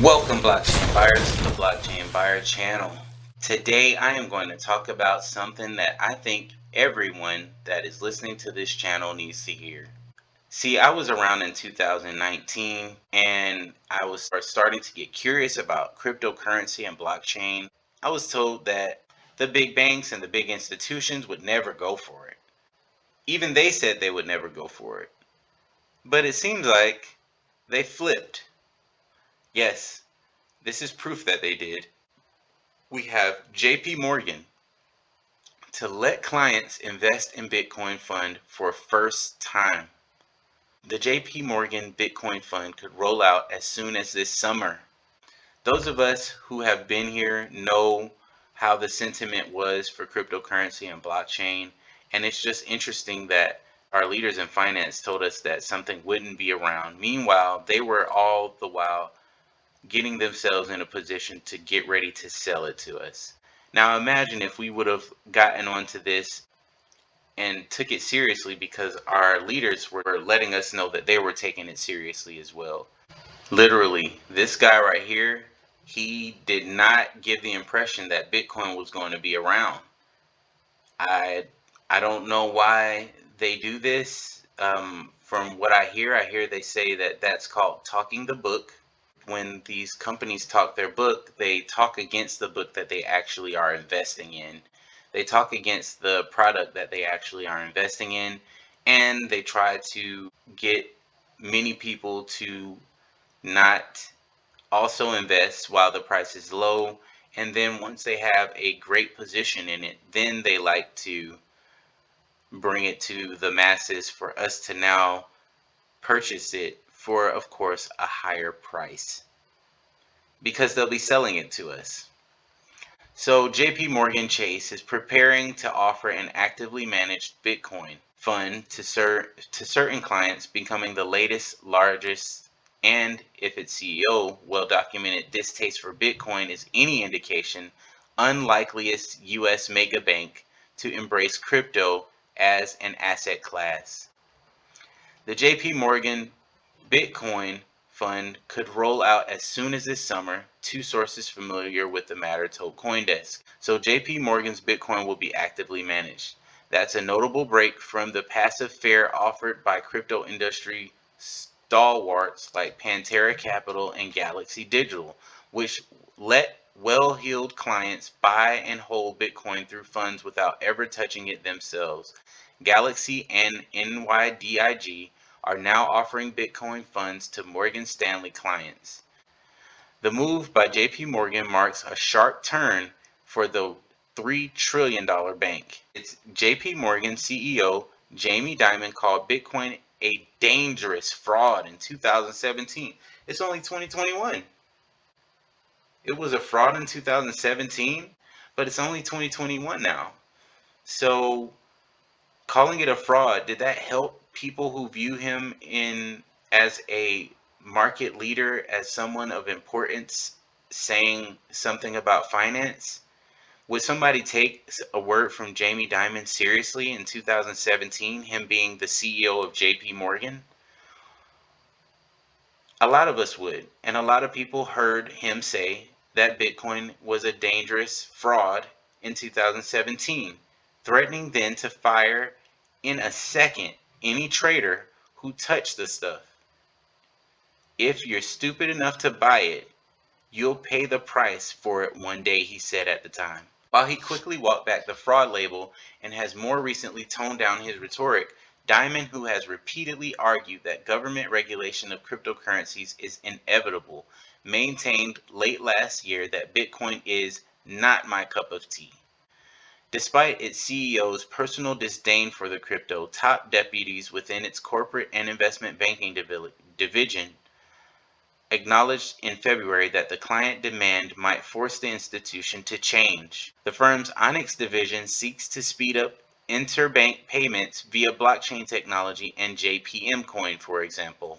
Welcome blockchain buyers to the Blockchain Buyer channel. Today I am going to talk about something that I think everyone that is listening to this channel needs to hear. See, I was around in 2019 and I was starting to get curious about cryptocurrency and blockchain. I was told that the big banks and the big institutions would never go for it. Even they said they would never go for it. But it seems like they flipped. Yes, this is proof that they did. We have JP Morgan to let clients invest in Bitcoin fund for first time. The JP Morgan Bitcoin fund could roll out as soon as this summer. Those of us who have been here know how the sentiment was for cryptocurrency and blockchain, and it's just interesting that our leaders in finance told us that something wouldn't be around. Meanwhile, they were all the while getting themselves in a position to get ready to sell it to us. Now imagine if we would have gotten onto this and took it seriously, because our leaders were letting us know that they were taking it seriously as well. Literally, this guy right here, he did not give the impression that Bitcoin was going to be around. I don't know why they do this. From what I hear they say that that's called talking the book. When these companies talk their book, they talk against the book that they actually are investing in. They talk against the product that they actually are investing in, and they try to get many people to not also invest while the price is low. And then once they have a great position in it, then they like to bring it to the masses for us to now purchase it for, of course, a higher price, because they'll be selling it to us. So JP Morgan Chase is preparing to offer an actively managed Bitcoin fund to certain clients, becoming the latest, largest, and if its CEO well-documented distaste for Bitcoin is any indication, unlikeliest US mega bank to embrace crypto as an asset class. The JP Morgan Bitcoin fund could roll out as soon as this summer, two sources familiar with the matter told CoinDesk. So JP Morgan's Bitcoin will be actively managed. That's a notable break from the passive fare offered by crypto industry stalwarts like Pantera Capital and Galaxy Digital, which let well-heeled clients buy and hold Bitcoin through funds without ever touching it themselves. Galaxy and NYDIG are now offering Bitcoin funds to Morgan Stanley clients. The move by JP Morgan marks a sharp turn for the $3 trillion bank. Its JP Morgan CEO Jamie Dimon called Bitcoin a dangerous fraud in 2017. It's only 2021. It was a fraud in 2017, but it's only 2021 now. So calling it a fraud, did that help people who view him as a market leader, as someone of importance, saying something about finance? Would somebody take a word from Jamie Dimon seriously in 2017, him being the CEO of JP Morgan? A lot of us would, and a lot of people heard him say that Bitcoin was a dangerous fraud in 2017, threatening then to fire in a second any trader who touched the stuff. If you're stupid enough to buy it, you'll pay the price for it one day, he said at the time. While he quickly walked back the fraud label and has more recently toned down his rhetoric, Dimon, who has repeatedly argued that government regulation of cryptocurrencies is inevitable, maintained late last year that Bitcoin is not my cup of tea. Despite its CEO's personal disdain for the crypto, top deputies within its corporate and investment banking division acknowledged in February that the client demand might force the institution to change. The firm's Onyx division seeks to speed up interbank payments via blockchain technology and JPM coin, for example.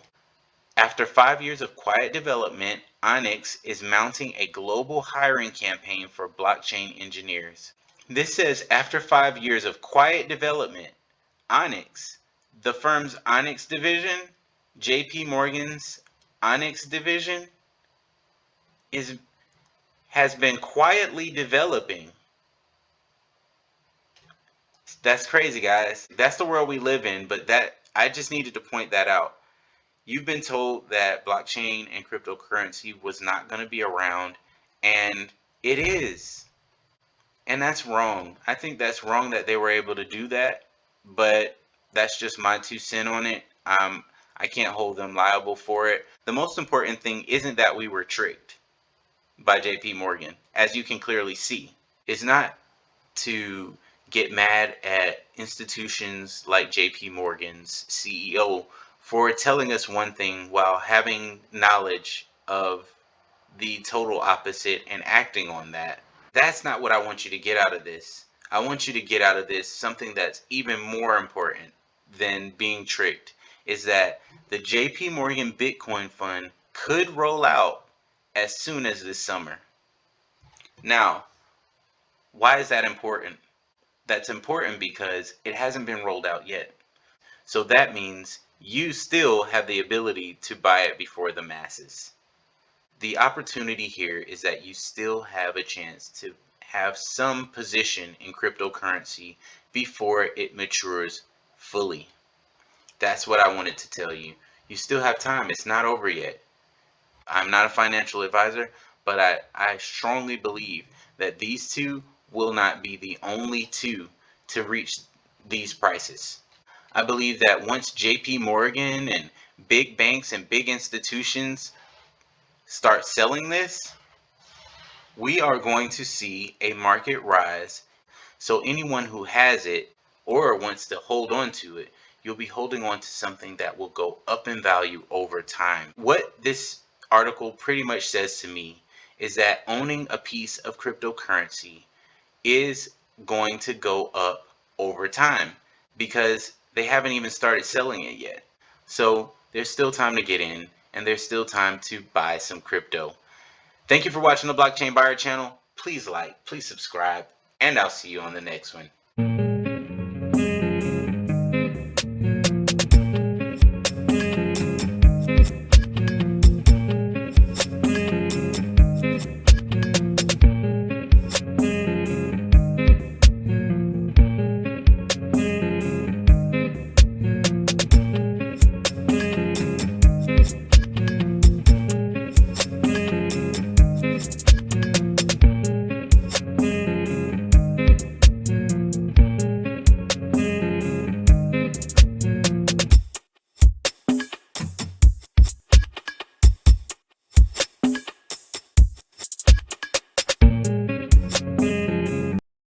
After 5 years of quiet development, Onyx is mounting a global hiring campaign for blockchain engineers. This says after 5 years of quiet development, Onyx, the firm's Onyx division, JP Morgan's Onyx division, has been quietly developing. That's crazy, guys. That's the world we live in, but that I just needed to point that out. You've been told that blockchain and cryptocurrency was not going to be around, and it is. And that's wrong. I think that's wrong that they were able to do that, but that's just my 2 cents on it. I can't hold them liable for it. The most important thing isn't that we were tricked by JP Morgan, as you can clearly see. It's not to get mad at institutions like JP Morgan's CEO for telling us one thing while having knowledge of the total opposite and acting on that. That's not what I want you to get out of this. I want you to get out of this something that's even more important than being tricked, is that the JP Morgan Bitcoin Fund could roll out as soon as this summer. Now, why is that important? That's important because it hasn't been rolled out yet. So that means you still have the ability to buy it before the masses. The opportunity here is that you still have a chance to have some position in cryptocurrency before it matures fully. That's what I wanted to tell you. You still have time. It's not over yet. I'm not a financial advisor, but I strongly believe that these two will not be the only two to reach these prices. I believe that once JP Morgan and big banks and big institutions start selling this, we are going to see a market rise. So anyone who has it or wants to hold on to it, you'll be holding on to something that will go up in value over time. What this article pretty much says to me is that owning a piece of cryptocurrency is going to go up over time because they haven't even started selling it yet. So there's still time to get in and there's still time to buy some crypto. Thank you for watching the Blockchain Buyer channel. Please like, please subscribe, and I'll see you on the next one.